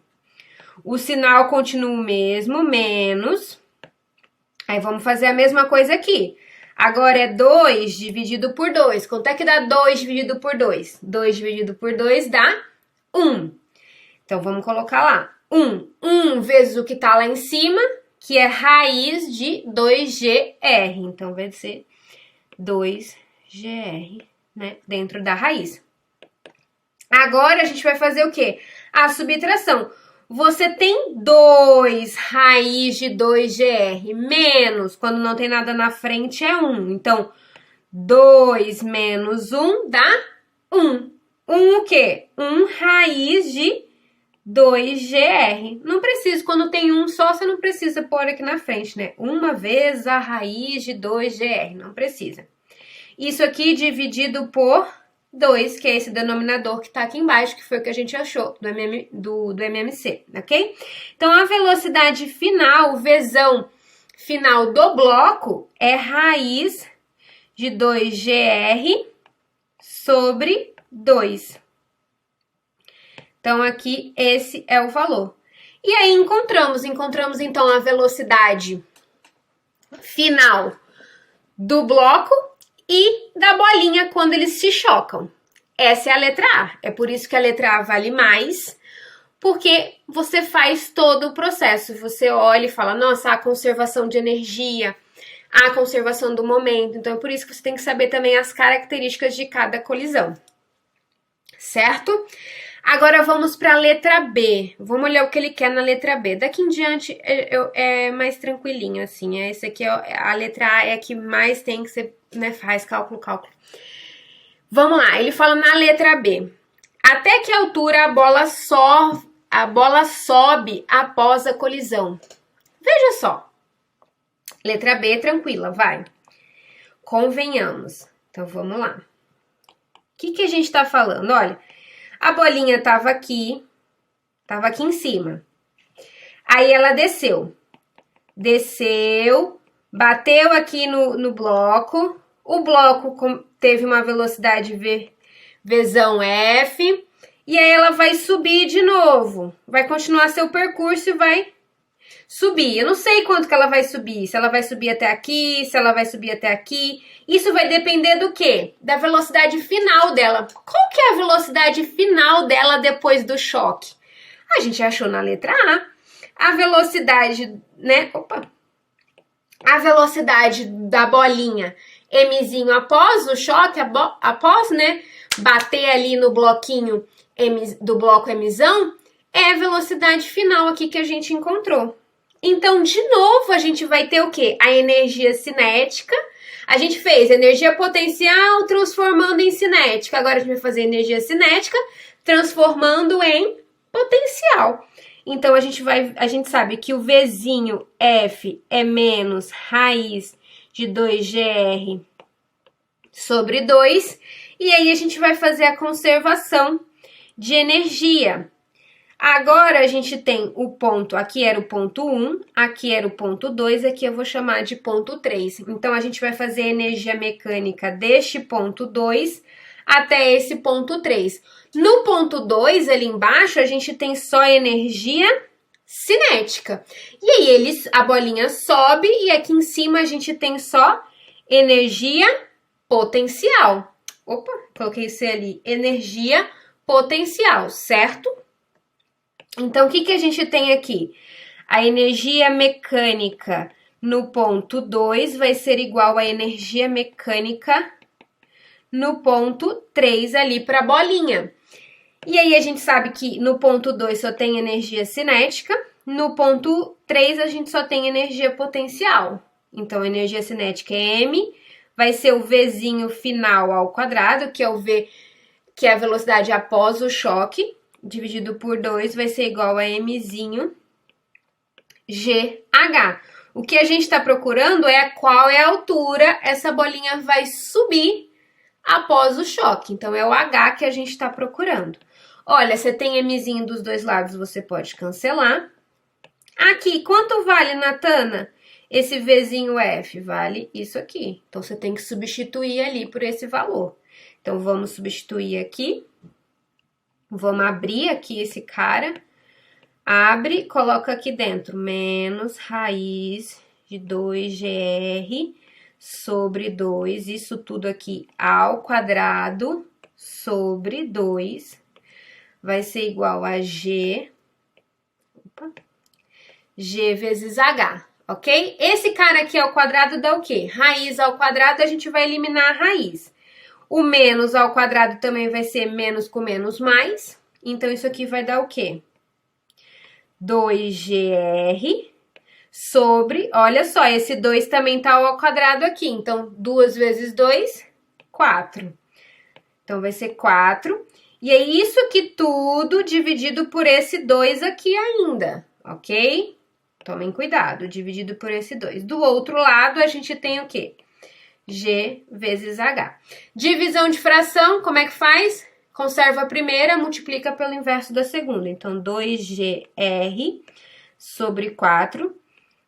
O sinal continua o mesmo, menos. Aí, vamos fazer a mesma coisa aqui. Agora é 2 dividido por 2. Quanto é que dá 2 dividido por 2? 2 dividido por 2 dá 1. Então, vamos colocar lá. 1. 1 vezes o que tá lá em cima, que é raiz de 2GR. Então, vai ser 2GR, né? Dentro da raiz. Agora, a gente vai fazer o quê? A subtração. Você tem 2 raiz de 2GR menos, quando não tem nada na frente, é 1. Então, 2 menos 1 dá 1. 1 o quê? 1 raiz de 2GR. Não precisa, quando tem 1 só, você não precisa pôr aqui na frente, né? 1 vezes a raiz de 2GR, não precisa. Isso aqui dividido por 2, que é esse denominador que tá aqui embaixo, que foi o que a gente achou do MMC, ok? Então, a velocidade final, o Vzão final do bloco é raiz de 2GR sobre 2. Então, aqui, esse é o valor. E aí, encontramos então a velocidade final do bloco e da bolinha quando eles se chocam. Essa é a letra A. É por isso que a letra A vale mais, porque você faz todo o processo. Você olha e fala, nossa, a conservação de energia, a conservação do momento. Então, é por isso que você tem que saber também as características de cada colisão. Certo? Agora, vamos para a letra B. Vamos olhar o que ele quer na letra B. Daqui em diante é mais tranquilinho, assim. Esse aqui, a letra A é a que mais tem que ser, né, faz cálculo. Vamos lá, ele fala na letra B. Até que altura a bola sobe após a colisão? Veja só. Letra B, tranquila, vai. Convenhamos. Então, vamos lá. O que a gente tá falando? Olha, a bolinha tava aqui em cima. Aí ela desceu, bateu aqui no bloco. O bloco teve uma velocidade Vzão F. E aí ela vai subir de novo. Vai continuar seu percurso e vai subir. Eu não sei quanto que ela vai subir. Se ela vai subir até aqui, se ela vai subir até aqui. Isso vai depender do quê? Da velocidade final dela. Qual que é a velocidade final dela depois do choque? A gente achou na letra A. A velocidade, né? A velocidade da bolinha Mzinho após o choque, após, né, bater ali no bloquinho do bloco Mzão, é a velocidade final aqui que a gente encontrou. Então, de novo, a gente vai ter o quê? A energia cinética. A gente fez energia potencial transformando em cinética. Agora a gente vai fazer energia cinética transformando em potencial. Então, a gente sabe que o Vzinho F é menos raiz de 2GR sobre 2. E aí, a gente vai fazer a conservação de energia. Agora, a gente tem o ponto, aqui era o ponto 1, aqui era o ponto 2, aqui eu vou chamar de ponto 3. Então, a gente vai fazer a energia mecânica deste ponto 2 até esse ponto 3. No ponto 2, ali embaixo, a gente tem só energia cinética. E aí, a bolinha sobe e aqui em cima a gente tem só energia potencial. Opa, coloquei isso ali, energia potencial, certo? Então, o que a gente tem aqui? A energia mecânica no ponto 2 vai ser igual à energia mecânica no ponto 3 ali para a bolinha. E aí, a gente sabe que no ponto 2 só tem energia cinética, no ponto 3 a gente só tem energia potencial. Então, a energia cinética é M, vai ser o Vzinho final ao quadrado, que é o V, que é a velocidade após o choque, dividido por 2 vai ser igual a Mzinho GH. O que a gente está procurando é qual é a altura essa bolinha vai subir após o choque. Então, é o H que a gente está procurando. Olha, você tem Mzinho dos dois lados, você pode cancelar. Aqui, quanto vale, Natana? Esse Vzinho F vale isso aqui. Então, você tem que substituir ali por esse valor. Então, vamos substituir aqui. Vamos abrir aqui esse cara. Abre, coloca aqui dentro. Menos raiz de 2GR sobre 2. Isso tudo aqui ao quadrado sobre 2. Vai ser igual a G. G vezes H. Ok? Esse cara aqui ao quadrado dá o quê? Raiz ao quadrado, a gente vai eliminar a raiz. O menos ao quadrado também vai ser menos com menos mais. Então, isso aqui vai dar o quê? 2GR sobre... Olha só, esse 2 também tá ao quadrado aqui. Então, 2 vezes 2, 4. Então, vai ser 4. E é isso aqui tudo dividido por esse 2 aqui ainda, ok? Tomem cuidado, dividido por esse 2. Do outro lado, a gente tem o quê? G vezes H. Divisão de fração, como é que faz? Conserva a primeira, multiplica pelo inverso da segunda. Então, 2GR sobre 4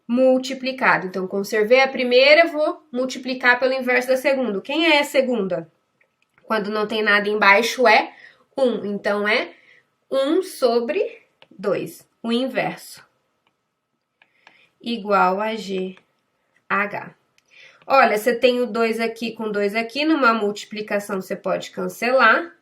multiplicado. Então, conservei a primeira, vou multiplicar pelo inverso da segunda. Quem é a segunda? Quando não tem nada embaixo é 1. Então, é 1 sobre 2. O inverso. Igual a GH. Olha, você tem o 2 aqui com 2 aqui, numa multiplicação você pode cancelar.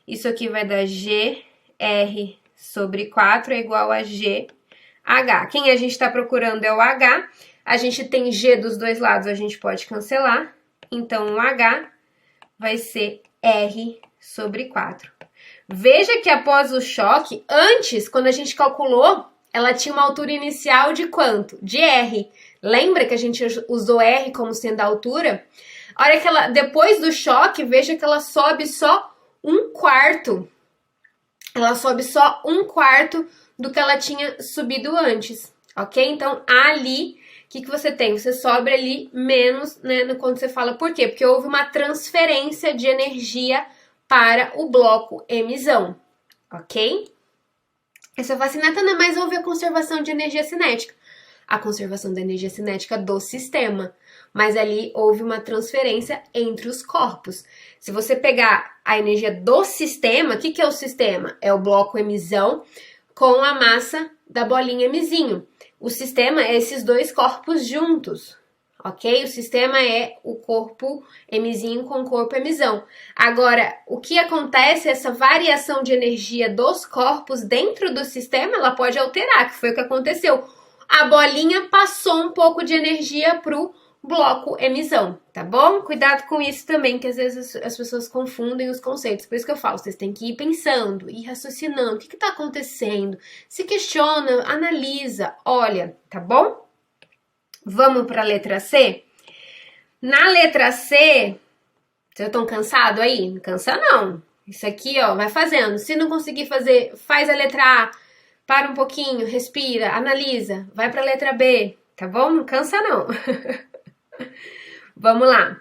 Isso aqui vai dar GR sobre 4 é igual a GH. Quem a gente está procurando é o H. A gente tem G dos dois lados, a gente pode cancelar. Então, o H vai ser R sobre 4. Veja que após o choque, antes, quando a gente calculou, ela tinha uma altura inicial de quanto? De R. Lembra que a gente usou R como sendo a altura? A hora que ela, depois do choque, veja que ela sobe só 1/4. Ela sobe só 1/4 do que ela tinha subido antes, ok? Então, ali, o que você tem? Você sobe ali menos, né, quando você fala por quê? Porque houve uma transferência de energia para o bloco emissão, ok? Aí você fala assim, Natana, mas houve a conservação de energia cinética. A conservação da energia cinética do sistema. Mas ali houve uma transferência entre os corpos. Se você pegar a energia do sistema, o que é o sistema? É o bloco emissão com a massa da bolinha emisinho. O sistema é esses dois corpos juntos, ok? O sistema é o corpo emisinho com o corpo emissão. Agora, o que acontece, essa variação de energia dos corpos dentro do sistema, ela pode alterar, que foi o que aconteceu. A bolinha passou um pouco de energia para o bloco emissão, tá bom? Cuidado com isso também, que às vezes as pessoas confundem os conceitos. Por isso que eu falo, vocês têm que ir pensando, ir raciocinando. O que está acontecendo? Se questiona, analisa, olha, tá bom? Vamos para a letra C? Na letra C, vocês estão cansados aí? Não cansa não. Isso aqui, ó, vai fazendo. Se não conseguir fazer, faz a letra A. Para um pouquinho, respira, analisa, vai para a letra B, tá bom? Não cansa não. Vamos lá.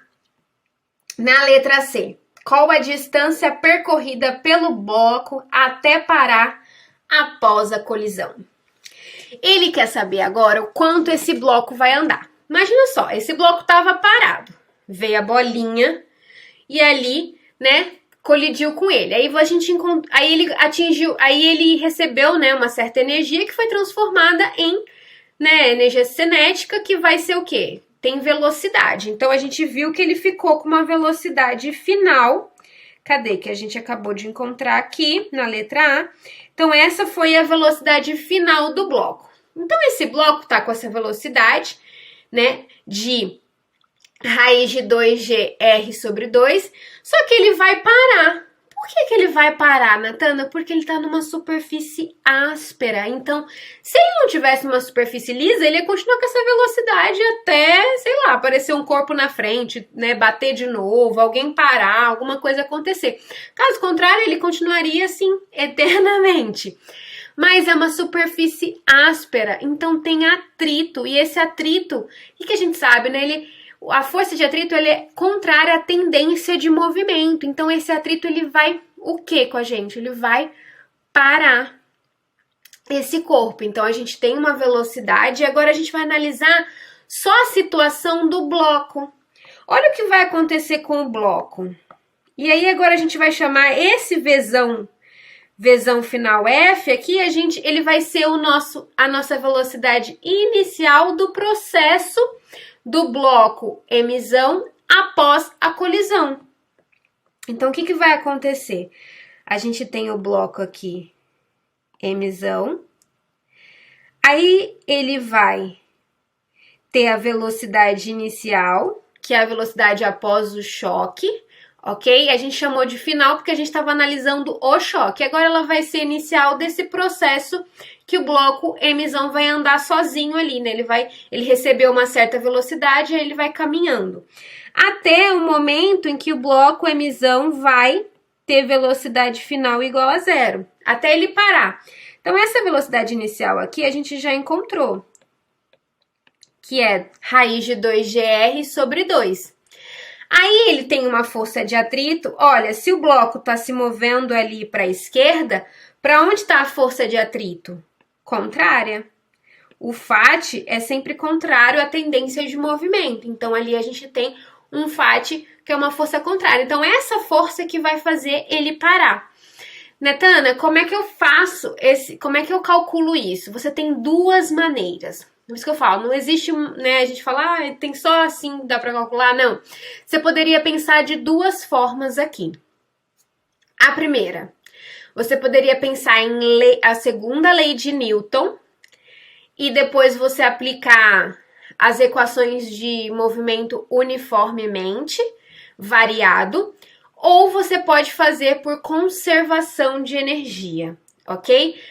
Na letra C, qual a distância percorrida pelo bloco até parar após a colisão? Ele quer saber agora o quanto esse bloco vai andar. Imagina só, esse bloco estava parado, veio a bolinha e ali, né, colidiu com ele. Aí a gente aí ele atingiu, aí ele recebeu, né, uma certa energia que foi transformada em, né, energia cinética, que vai ser o quê? Tem velocidade. Então a gente viu que ele ficou com uma velocidade final. Cadê? Que a gente acabou de encontrar aqui na letra A. Então essa foi a velocidade final do bloco. Então esse bloco tá com essa velocidade, né, de raiz de 2GR sobre 2, só que ele vai parar. Por que ele vai parar, Natana? Porque ele está numa superfície áspera. Então, se ele não tivesse uma superfície lisa, ele ia continuar com essa velocidade até, sei lá, aparecer um corpo na frente, né, bater de novo, alguém parar, alguma coisa acontecer. Caso contrário, ele continuaria assim, eternamente. Mas é uma superfície áspera, então tem atrito. E esse atrito, o que a gente sabe, né? A força de atrito ele é contrária à tendência de movimento. Então, esse atrito ele vai o que com a gente? Ele vai parar esse corpo. Então, a gente tem uma velocidade e agora a gente vai analisar só a situação do bloco. Olha o que vai acontecer com o bloco. E aí, agora a gente vai chamar esse Vzão final F aqui, ele vai ser a nossa velocidade inicial do processo do bloco Mzão após a colisão. Então, o que vai acontecer? A gente tem o bloco aqui, Mzão, aí ele vai ter a velocidade inicial, que é a velocidade após o choque, ok? A gente chamou de final porque a gente estava analisando o choque. Agora ela vai ser inicial desse processo que o bloco Mzão vai andar sozinho ali, né? Ele recebeu uma certa velocidade e ele vai caminhando. Até o momento em que o bloco Mzão vai ter velocidade final igual a zero. Até ele parar. Então, essa velocidade inicial aqui a gente já encontrou, que é raiz de 2gr sobre 2. Aí ele tem uma força de atrito. Olha, se o bloco está se movendo ali para a esquerda, para onde está a força de atrito? Contrária. O Φ é sempre contrário à tendência de movimento. Então, ali a gente tem um Φ que é uma força contrária. Então, essa força que vai fazer ele parar. Netana, como é que eu faço como é que eu calculo isso? Você tem duas maneiras. Por isso que eu falo, não existe, né, a gente fala, tem só assim, dá pra calcular, não. Você poderia pensar de duas formas aqui. A primeira, você poderia pensar em a segunda lei de Newton e depois você aplicar as equações de movimento uniformemente variado, ou você pode fazer por conservação de energia, ok?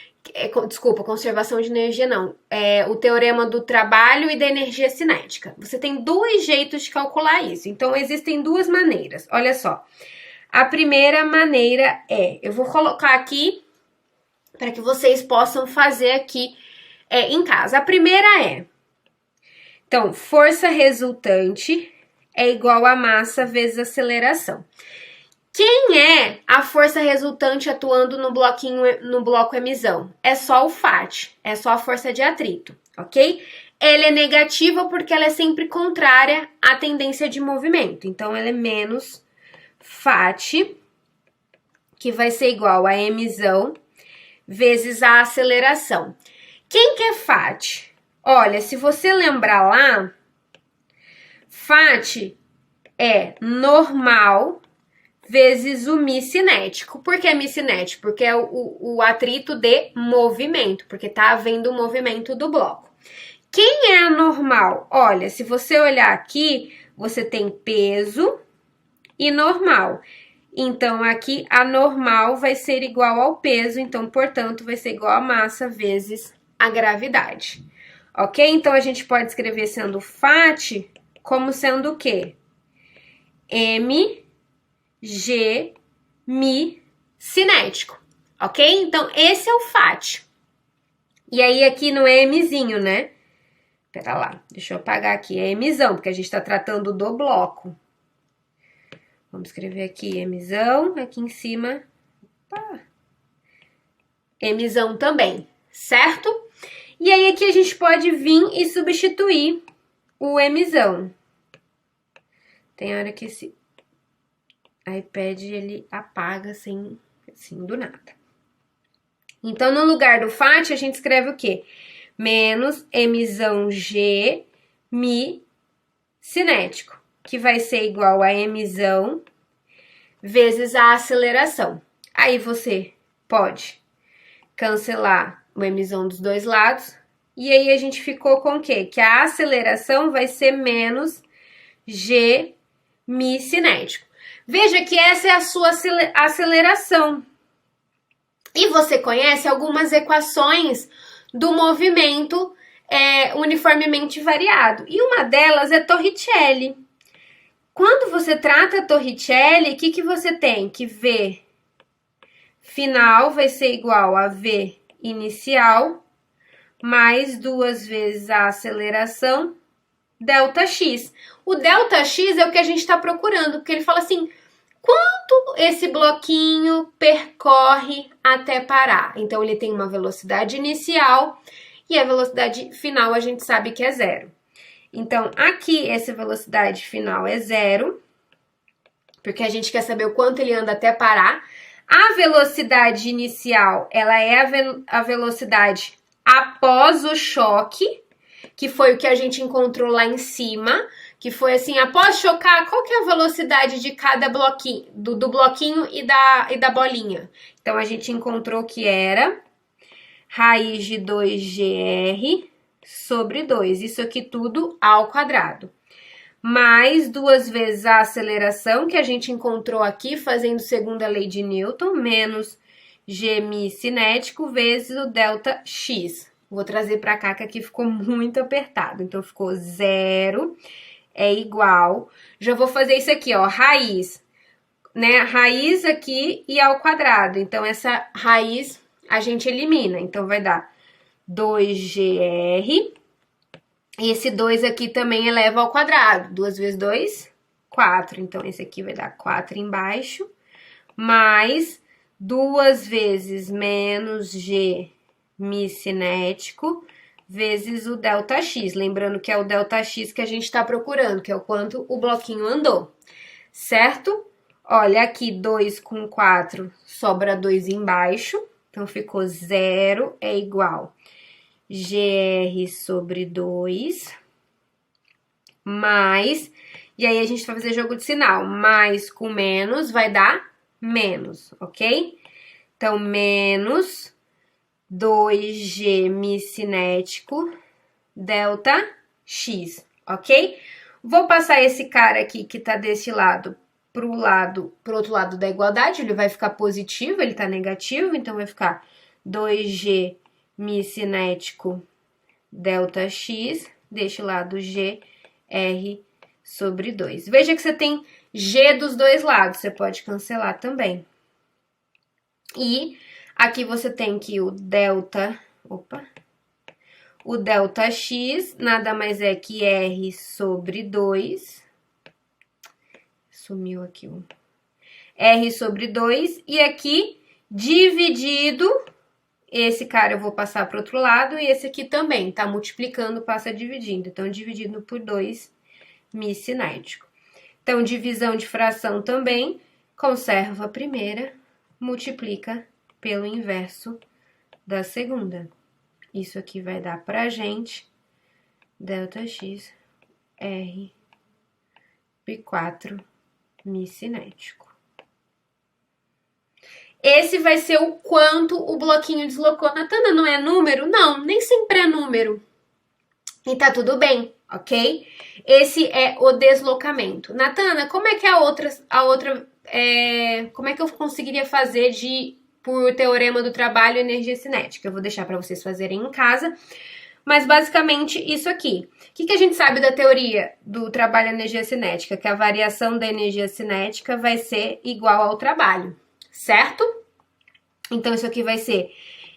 Desculpa, conservação de energia não. É o teorema do trabalho e da energia cinética. Você tem dois jeitos de calcular isso. Então, existem duas maneiras. Olha só. A primeira maneira eu vou colocar aqui para que vocês possam fazer aqui em casa. A primeira então, força resultante é igual a massa vezes aceleração. Quem é a força resultante atuando no bloco Mzão? É só o Φ, é só a força de atrito, ok? Ela é negativa porque ela é sempre contrária à tendência de movimento. Então, ela é menos Φ, que vai ser igual a Mzão vezes a aceleração. Quem que é Φ? Olha, se você lembrar lá, Φ é normal vezes o μ cinético. Por que μ cinético? Porque é o atrito de movimento, porque está havendo o movimento do bloco. Quem é a normal? Olha, se você olhar aqui, você tem peso e normal. Então, aqui a normal vai ser igual ao peso, então, portanto, vai ser igual a massa vezes a gravidade. Ok? Então, a gente pode escrever sendo Φ como sendo o quê? G, μ cinético, ok? Então, esse é o Φ. E aí, aqui não é Mzinho, né? Pera lá, deixa eu apagar aqui. É Mzão, porque a gente tá tratando do bloco. Vamos escrever aqui Mzão, aqui em cima. Opa. Mzão também, certo? E aí, aqui a gente pode vir e substituir o Mzão. Tem hora que esse iPad, ele apaga assim, do nada. Então, no lugar do Φ, a gente escreve o quê? Menos Mzão G, μ cinético, que vai ser igual a Mzão vezes a aceleração. Aí, você pode cancelar o Mzão dos dois lados. E aí, a gente ficou com o quê? Que a aceleração vai ser menos G, μ cinético. Veja que essa é a sua aceleração. E você conhece algumas equações do movimento uniformemente variado. E uma delas é Torricelli. Quando você trata Torricelli, o que você tem? Que V final vai ser igual a V inicial mais 2 vezes a aceleração ΔX. O ΔX é o que a gente está procurando, porque ele fala assim, quanto esse bloquinho percorre até parar? Então, ele tem uma velocidade inicial e a velocidade final a gente sabe que é zero. Então, aqui essa velocidade final é zero, porque a gente quer saber o quanto ele anda até parar. A velocidade inicial, ela é a velocidade após o choque, que foi o que a gente encontrou lá em cima, que foi assim, após chocar, qual que é a velocidade de cada bloquinho, do bloquinho e da bolinha? Então, a gente encontrou que era raiz de 2GR sobre 2, isso aqui tudo ao quadrado. Mais 2 vezes a aceleração que a gente encontrou aqui, fazendo segunda lei de Newton, menos Gm cinético vezes o ΔX. Vou trazer para cá que aqui ficou muito apertado. Então, ficou 0 é igual. Já vou fazer isso aqui, ó, raiz, né? Raiz aqui e ao quadrado. Então, essa raiz a gente elimina. Então, vai dar 2GR. E esse 2 aqui também eleva ao quadrado. 2 vezes 2, 4. Então, esse aqui vai dar 4 embaixo. Mais 2 vezes menos G mi cinético vezes o ΔX. Lembrando que é o ΔX que a gente está procurando, que é o quanto o bloquinho andou. Certo? Olha, aqui 2 com 4 sobra 2 embaixo. Então, ficou 0 é igual GR sobre 2, mais, e aí a gente vai fazer jogo de sinal, mais com menos vai dar menos, ok? Então, menos 2G mi cinético ΔX, ok? Vou passar esse cara aqui que tá desse lado pro outro lado da igualdade, ele vai ficar positivo, ele tá negativo, então vai ficar 2G mi cinético ΔX, deste lado GR sobre 2. Veja que você tem G dos dois lados, você pode cancelar também. E aqui você tem que o ΔX nada mais é que R sobre 2. Sumiu aqui o R sobre 2. E aqui, dividido, esse cara eu vou passar para o outro lado e esse aqui também, tá multiplicando, passa dividindo. Então, dividido por 2 mi cinético. Então, divisão de fração também, conserva a primeira, multiplica pelo inverso da segunda. Isso aqui vai dar pra gente ΔX R por 4 mi cinético. Esse vai ser o quanto o bloquinho deslocou. Natana, não é número? Não, nem sempre é número. E tá tudo bem, ok? Esse é o deslocamento. Natana, como é que como é que eu conseguiria fazer por teorema do trabalho energia cinética? Eu vou deixar para vocês fazerem em casa. Mas basicamente isso aqui. O que a gente sabe da teoria do trabalho energia cinética? Que a variação da energia cinética vai ser igual ao trabalho. Certo? Então, isso aqui vai ser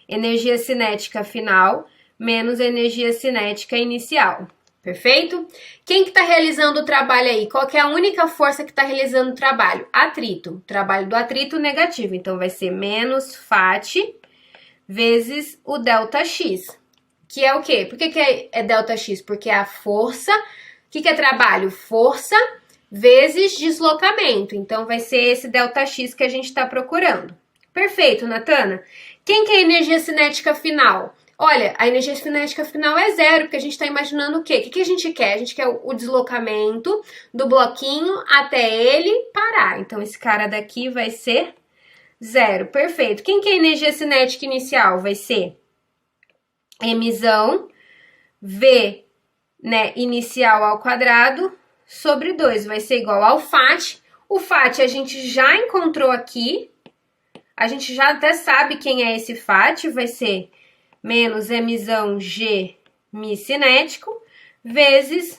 energia cinética final menos energia cinética inicial. Perfeito? Quem que tá realizando o trabalho aí? Qual que é a única força que tá realizando o trabalho? Atrito. O trabalho do atrito negativo. Então, vai ser menos FAT vezes o ΔX. Que é o quê? Por que é ΔX? Porque é a força. O que é trabalho? Força vezes deslocamento. Então, vai ser esse ΔX que a gente está procurando. Perfeito, Natana. Quem que é a energia cinética final? Olha, a energia cinética final é zero, porque a gente está imaginando o quê? O que a gente quer? A gente quer o deslocamento do bloquinho até ele parar. Então, esse cara daqui vai ser zero. Perfeito. Quem que é a energia cinética inicial? Vai ser emissão V, né, inicial ao quadrado, sobre 2, vai ser igual ao FAT. O FAT a gente já encontrou aqui, a gente já até sabe quem é esse FAT, vai ser menos emissão G mi cinético, vezes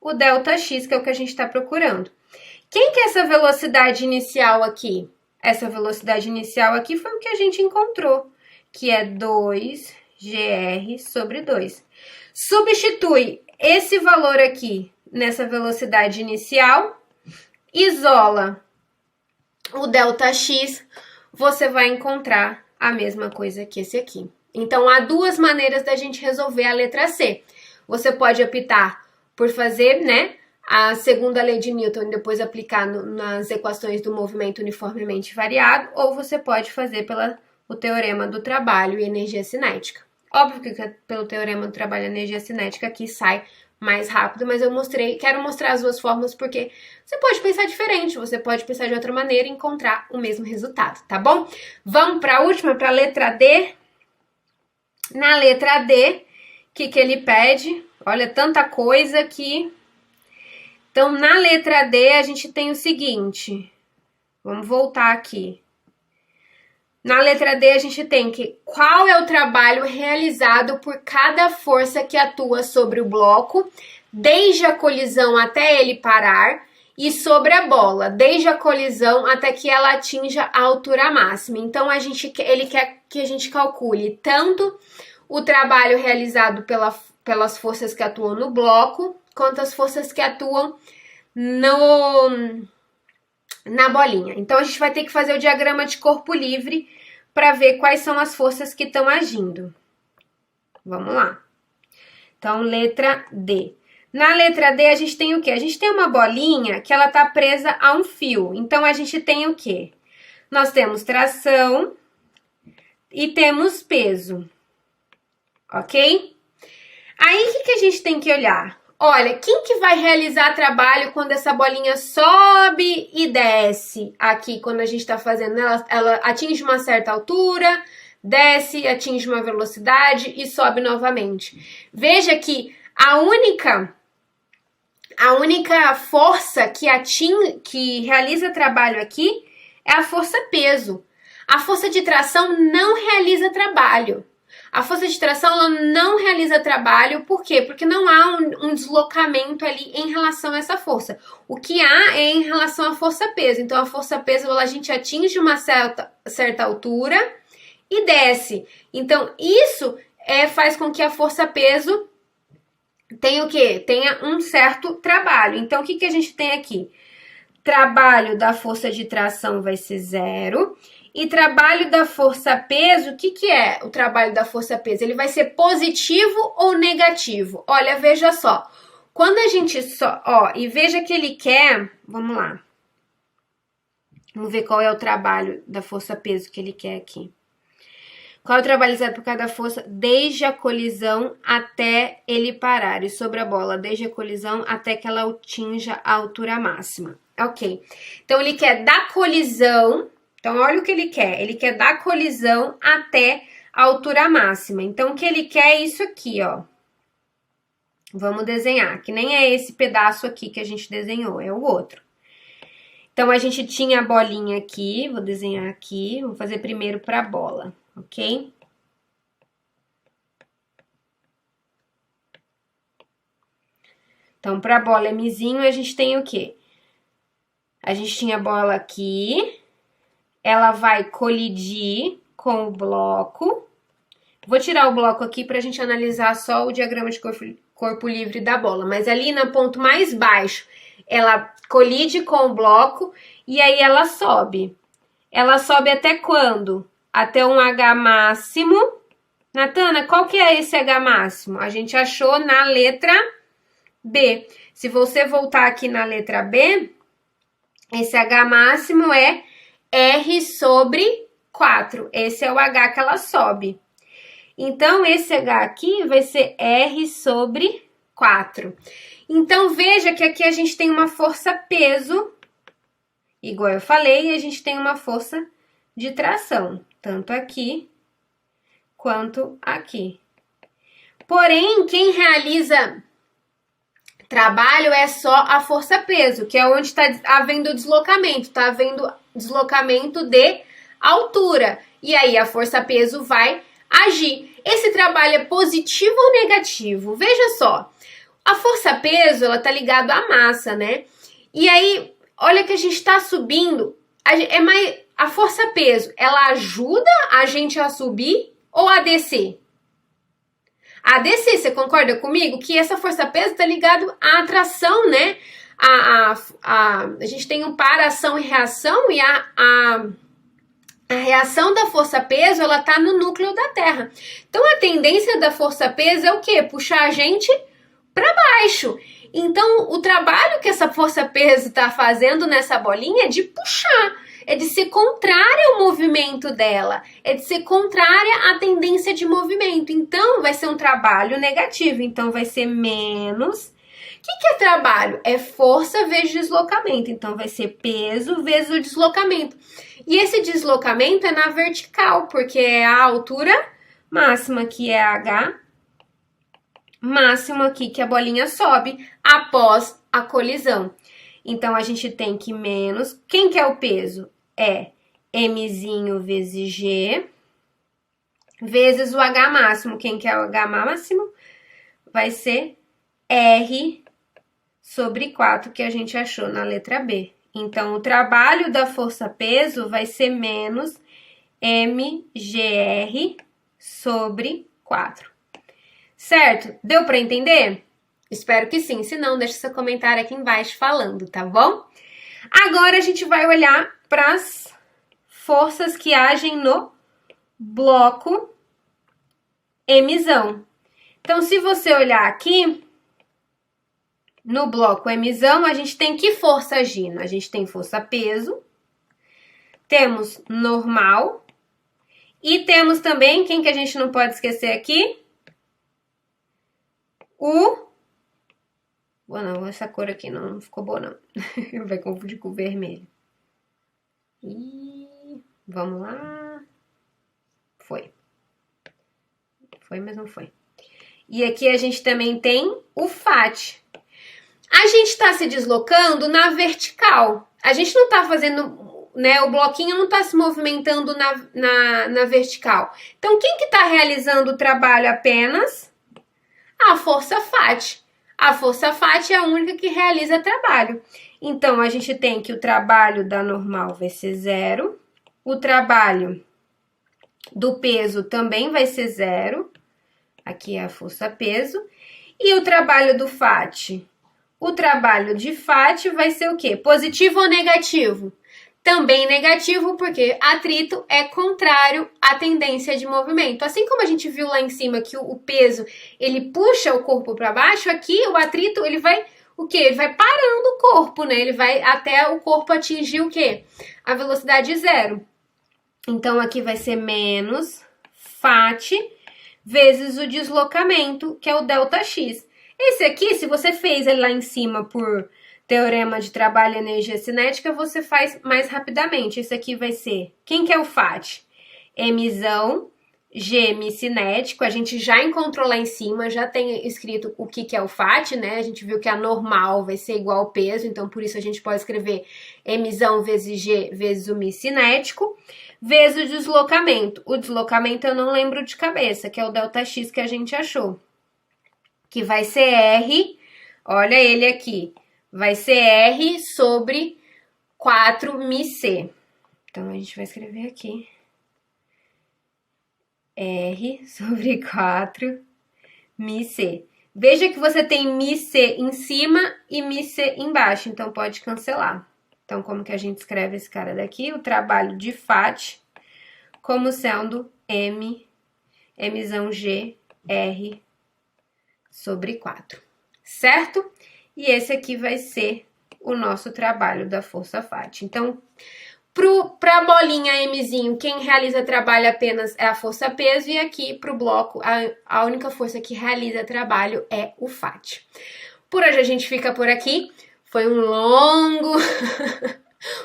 o ΔX, que é o que a gente está procurando. Quem que é essa velocidade inicial aqui? Essa velocidade inicial aqui foi o que a gente encontrou, que é 2GR sobre 2. Substitui esse valor aqui nessa velocidade inicial, isola o ΔX, você vai encontrar a mesma coisa que esse aqui. Então, há duas maneiras da gente resolver a letra C. Você pode optar por fazer, né, a segunda lei de Newton e depois aplicar nas equações do movimento uniformemente variado, ou você pode fazer o teorema do trabalho e energia cinética. Óbvio que pelo teorema do trabalho e energia cinética aqui sai mais rápido, mas eu quero mostrar as duas formas porque você pode pensar diferente, você pode pensar de outra maneira e encontrar o mesmo resultado, tá bom? Vamos para a última, para a letra D. Na letra D, o que ele pede? Olha, tanta coisa aqui. Então, na letra D, a gente tem o seguinte. Vamos voltar aqui. Na letra D, a gente tem que qual é o trabalho realizado por cada força que atua sobre o bloco, desde a colisão até ele parar, e sobre a bola, desde a colisão até que ela atinja a altura máxima. Então, ele quer que a gente calcule tanto o trabalho realizado pelas forças que atuam no bloco, quanto as forças que atuam na bolinha. Então, a gente vai ter que fazer o diagrama de corpo livre para ver quais são as forças que estão agindo. Vamos lá. Então, letra D. Na letra D, a gente tem o quê? A gente tem uma bolinha que ela está presa a um fio. Então, a gente tem o quê? Nós temos tração e temos peso. Ok? Aí, o que a gente tem que olhar? Olha, quem que vai realizar trabalho quando essa bolinha sobe e desce aqui, quando a gente está fazendo? Ela atinge uma certa altura, desce, atinge uma velocidade e sobe novamente. Veja que a única força que realiza trabalho aqui é a força peso. A força de tração não realiza trabalho. A força de tração ela não realiza trabalho, por quê? Porque não há um deslocamento ali em relação a essa força. O que há é em relação à força-peso. Então, a força-peso, a gente atinge uma certa altura e desce. Então, isso faz com que a força-peso tenha o quê? Tenha um certo trabalho. Então, o que a gente tem aqui? Trabalho da força de tração vai ser 0. E trabalho da força-peso, o que é o trabalho da força-peso? Ele vai ser positivo ou negativo? Olha, veja só. Quando a gente e veja que ele quer... Vamos lá. Vamos ver qual é o trabalho da força-peso que ele quer aqui. Qual é o trabalho realizado por cada força? Desde a colisão até ele parar. E sobre a bola, desde a colisão até que ela atinja a altura máxima. Ok. Então, ele quer da colisão... Então, olha o que ele quer. Ele quer da colisão até a altura máxima. Então, o que ele quer é isso aqui, ó. Vamos desenhar, que nem é esse pedaço aqui que a gente desenhou, é o outro. Então, a gente tinha a bolinha aqui, vou desenhar aqui, vou fazer primeiro para a bola, ok? Então, para a bola Mzinho, a gente tem o quê? A gente tinha a bola aqui... Ela vai colidir com o bloco. Vou tirar o bloco aqui para a gente analisar só o diagrama de corpo livre da bola. Mas ali no ponto mais baixo, ela colide com o bloco e aí ela sobe. Ela sobe até quando? Até um H máximo. Natana, qual que é esse H máximo? A gente achou na letra B. Se você voltar aqui na letra B, esse H máximo é R sobre 4. Esse é o H que ela sobe. Então, esse H aqui vai ser R sobre 4. Então, veja que aqui a gente tem uma força-peso, igual eu falei, e a gente tem uma força de tração, tanto aqui quanto aqui. Porém, quem realiza trabalho é só a força-peso, que é onde está havendo deslocamento, está havendo deslocamento de altura. E aí a força-peso vai agir. Esse trabalho é positivo ou negativo? Veja só, a força-peso, ela tá ligada à massa, né? E aí, olha que a gente está subindo, a força-peso, ela ajuda a gente a subir ou a descer? a descer. Você concorda comigo? Que essa força-peso tá ligado à atração, né? A gente tem um para-ação e reação, e a reação da força-peso, ela tá no núcleo da Terra. Então, a tendência da força-peso é o quê? Puxar a gente para baixo. Então, o trabalho que essa força-peso está fazendo nessa bolinha é de puxar, é de ser contrária ao movimento dela, é de ser contrária à tendência de movimento. Então, vai ser um trabalho negativo. Então, vai ser menos. O que é trabalho? É força vezes deslocamento. Então, vai ser peso vezes o deslocamento. E esse deslocamento é na vertical, porque é a altura máxima, que é H, máximo aqui que a bolinha sobe após a colisão. Então, a gente tem que menos... Quem que é o peso? É Mzinho vezes G, vezes o H máximo. Quem que é o H máximo? Vai ser R sobre 4, que a gente achou na letra B. Então, o trabalho da força-peso vai ser menos mgr sobre 4. Certo? Deu para entender? Espero que sim. Se não, deixa seu comentário aqui embaixo falando, tá bom? Agora a gente vai olhar para as forças que agem no bloco Mzão. Então, se você olhar aqui, no bloco Mzão, a gente tem que força agindo? A gente tem força-peso, temos normal e temos também, quem que a gente não pode esquecer aqui? Não, essa cor aqui não ficou boa, não. Vai confundir com o vermelho. E vamos lá. Foi, mas não foi. E aqui a gente também tem o FAT. A gente está se deslocando na vertical. A gente não está fazendo, né? O bloquinho não está se movimentando na vertical. Então, quem que está realizando o trabalho apenas? A força FAT. A força FAT é a única que realiza trabalho. Então, a gente tem que o trabalho da normal vai ser 0. O trabalho do peso também vai ser 0. Aqui é a força-peso. E o trabalho do FAT? O trabalho de FAT vai ser o quê? Positivo ou negativo? Também negativo, porque atrito é contrário à tendência de movimento. Assim como a gente viu lá em cima que o peso, ele puxa o corpo para baixo, aqui o atrito, ele vai, o quê? Ele vai parando o corpo, né? Ele vai até o corpo atingir o quê? A velocidade 0. Então, aqui vai ser menos FAT vezes o deslocamento, que é o ΔX. Esse aqui, se você fez ele lá em cima por teorema de trabalho e energia cinética, você faz mais rapidamente. Esse aqui vai ser... Quem que é o FAT? Mzão, G cinético. A gente já encontrou lá em cima, já tem escrito o que é o FAT, né? A gente viu que a normal vai ser igual ao peso, então por isso a gente pode escrever Mzão vezes G vezes o Mi cinético, vezes o deslocamento. O deslocamento eu não lembro de cabeça, que é o ΔX que a gente achou. Que vai ser R, olha ele aqui, vai ser R sobre 4 μc. Então, a gente vai escrever aqui. R sobre 4 μc. Veja que você tem μc em cima e μc embaixo, então pode cancelar. Então, como que a gente escreve esse cara daqui? O trabalho de FAT como sendo Mzão G, R sobre 4, certo? E esse aqui vai ser o nosso trabalho da força FAT. Então, para a bolinha Mzinho, quem realiza trabalho apenas é a força peso, e aqui para o bloco, a única força que realiza trabalho é o FAT. Por hoje a gente fica por aqui. Foi um longo...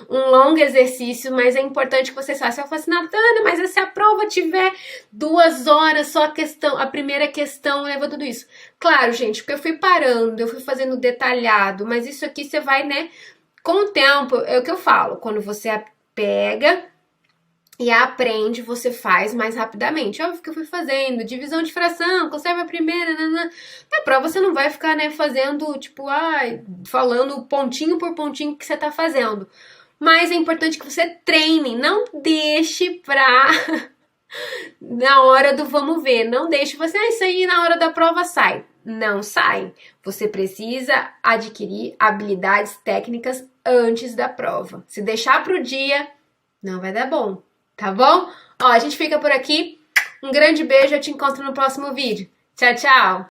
um longo exercício, mas é importante que vocês façam. Eu falo assim, Natana, mas se a prova tiver 2 horas, só a primeira questão leva tudo isso. Claro, gente, porque eu fui parando, eu fui fazendo detalhado, mas isso aqui você vai, né, com o tempo, é o que eu falo, quando você pega e aprende, você faz mais rapidamente. Óbvio que eu fui fazendo divisão de fração, conserva a primeira, nanana. Na prova você não vai ficar, né, fazendo, tipo, falando pontinho por pontinho que você tá fazendo. Mas é importante que você treine, não deixe pra na hora do vamos ver. Não deixe você, isso aí na hora da prova sai. Não sai. Você precisa adquirir habilidades técnicas antes da prova. Se deixar pro dia, não vai dar bom, tá bom? Ó, a gente fica por aqui. Um grande beijo, eu te encontro no próximo vídeo. Tchau, tchau!